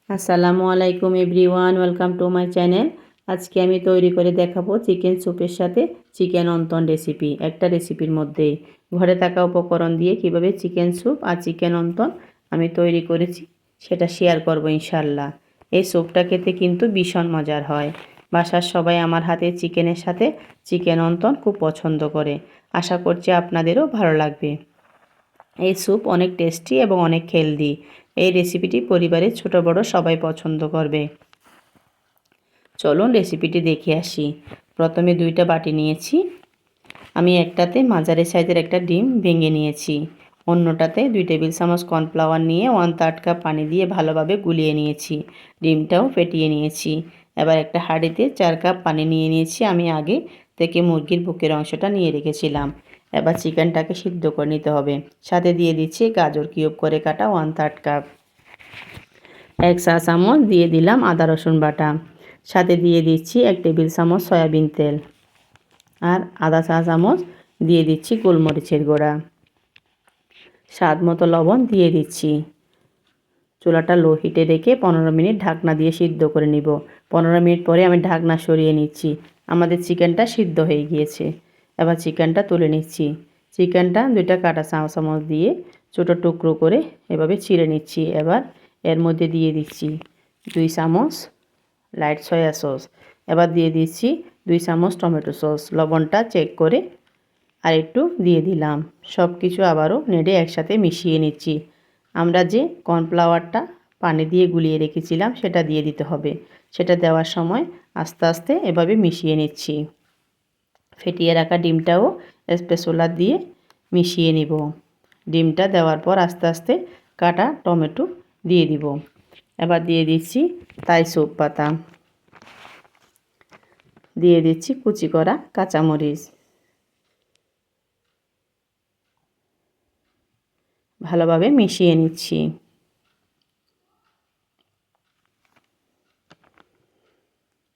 আসসালামু আলাইকুম everyone, welcome to my channel. আজকে আমি তৈরি করে দেখাবো চিকেন স্যুপের সাথে চিকেন অন্তন রেসিপি। একটা রেসিপির মধ্যেই ঘরে থাকা উপকরণ দিয়ে কিভাবে চিকেন স্যুপ আর চিকেন অন্তন আমি তৈরি করেছি সেটা শেয়ার করব ইনশাল্লাহ। এই স্যুপটা খেতে কিন্তু ভীষণ মজার হয়। বাসার সবাই আমার হাতে চিকেনের সাথে চিকেন অন্তন খুব পছন্দ করে। আশা করছি আপনাদেরও ভালো লাগবে। এই স্যুপ অনেক টেস্টি এবং অনেক হেলদি। এই রেসিপিটি পরিবারের ছোট বড় সবাই পছন্দ করবে। চলুন রেসিপিটি দেখে আসি। প্রথমে 2টা বাটি নিয়েছি। আমি একটাতে মাঝারি সাইজের একটা ডিম ভেঙে নিয়েছি। অন্যটাতে 2 টেবিল চামচ কর্নফ্লাওয়ার নিয়ে 1/3 কাপ পানি দিয়ে ভালোভাবে গুলিয়ে নিয়েছি। ডিমটাও ফেটিয়ে নিয়েছি। এবার একটা হাঁড়িতে 4 কাপ পানি নিয়ে নিয়েছি। আমি আগে থেকে মুরগির বুকের অংশটা নিয়ে রেখেছিলাম। এবার চিকেনটাকে সিদ্ধ করে নিতে হবে। সাথে দিয়ে দিচ্ছি গাজর কিউব করে কাটা 1/3 কাপ। 1 চা চামচ দিয়ে দিলাম আদা রসুন বাটা। সাথে দিয়ে দিচ্ছি 1 টেবিল চামচ সয়াবিন তেল। আর আধা চা চামচ দিয়ে দিচ্ছি গোলমরিচের গুঁড়া। স্বাদ মতো লবণ দিয়ে দিচ্ছি। চুলাটা লো হিটে রেখে 15 মিনিট ঢাকনা দিয়ে সিদ্ধ করে নিব। 15 মিনিট পরে আমি ঢাকনা সরিয়ে নিচ্ছি। আমাদের চিকেনটা সিদ্ধ হয়ে গিয়েছে। এবার চিকেনটা তুলে নিচ্ছি। চিকেনটা 2টা কাটা চা চামচ দিয়ে ছোটো টুকরো করে এভাবে ছিঁড়ে নিচ্ছি। এবার এর মধ্যে দিয়ে দিচ্ছি 2 চামচ লাইট সয়া সস। এবার দিয়ে দিচ্ছি 2 চামচ টমেটো সস। লবণটা চেক করে আর একটু দিয়ে দিলাম। সব কিছু আবারও নেড়ে একসাথে মিশিয়ে নিচ্ছি। আমরা যে কর্নফ্লাওয়ারটা পানি দিয়ে গুলিয়ে রেখেছিলাম সেটা দিয়ে দিতে হবে। সেটা দেওয়ার সময় আস্তে আস্তে এভাবে মিশিয়ে নিচ্ছি। ফেটিয়ে রাখা ডিমটাও স্প্যাচুলা দিয়ে মিশিয়ে নিব। ডিমটা দেওয়ার পর আস্তে আস্তে কাটা টমেটো দিয়ে দিব। এবার দিয়ে দিচ্ছি থাই স্যুপ পাতা। দিয়ে দিচ্ছি কুচি করা কাঁচামরিচ। ভালোভাবে মিশিয়ে নিচ্ছি।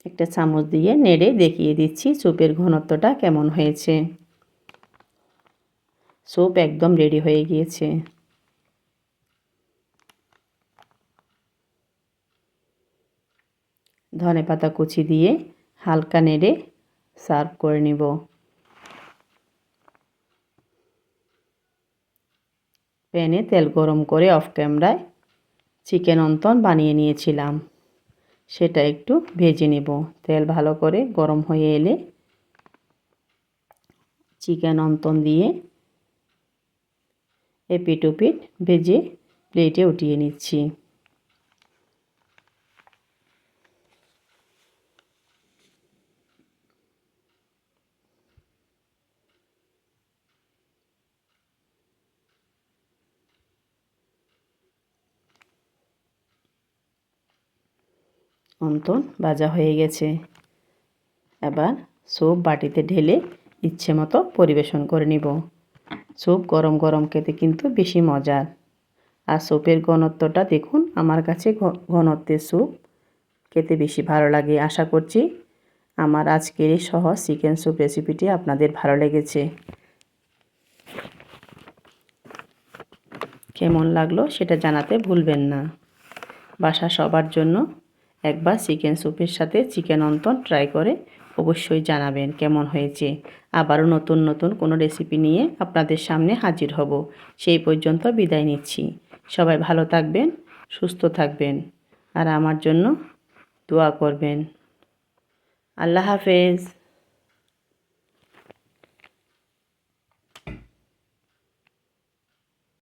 একটা চামচ দিয়ে নেড়ে দেখিয়ে দিচ্ছি স্যুপের ঘনত্বটা কেমন হয়েছে। স্যুপ একদম রেডি হয়ে গিয়েছে। ধনেপাতা কুচি দিয়ে হালকা নেড়ে সার্ভ করে নিব। প্যানে তেল গরম করে অফ ক্যামেরায় চিকেন অন্তন বানিয়ে নিয়েছিলাম, সেটা একটু ভেজে নেব। তেল ভালো করে গরম হয়ে এলে চিকেন অন্তন দিয়ে এপিট ওপিট ভেজে প্লেটে উঠিয়ে নিচ্ছি। অন্তন ভাজা হয়ে গেছে। এবার স্যুপ বাটিতে ঢেলে ইচ্ছে মতো পরিবেশন করে নিব। স্যুপ গরম গরম খেতে কিন্তু বেশি মজার। আর স্যুপের ঘনত্বটা দেখুন, আমার কাছে ঘনত্বের স্যুপ খেতে বেশি ভালো লাগে। আশা করছি আমার আজকের এই সহজ চিকেন স্যুপ রেসিপিটি আপনাদের ভালো লেগেছে। কেমন লাগলো সেটা জানাতে ভুলবেন না। বাসা সবার জন্য একবার চিকেন স্যুপের সাথে চিকেন অন্তন ট্রাই করে অবশ্যই জানাবেন কেমন হয়েছে। আবারও নতুন নতুন কোনো রেসিপি নিয়ে আপনাদের সামনে হাজির হব। সেই পর্যন্ত বিদায় নিচ্ছি। সবাই ভালো থাকবেন, সুস্থ থাকবেন আর আমার জন্য দোয়া করবেন। আল্লাহ হাফেজ।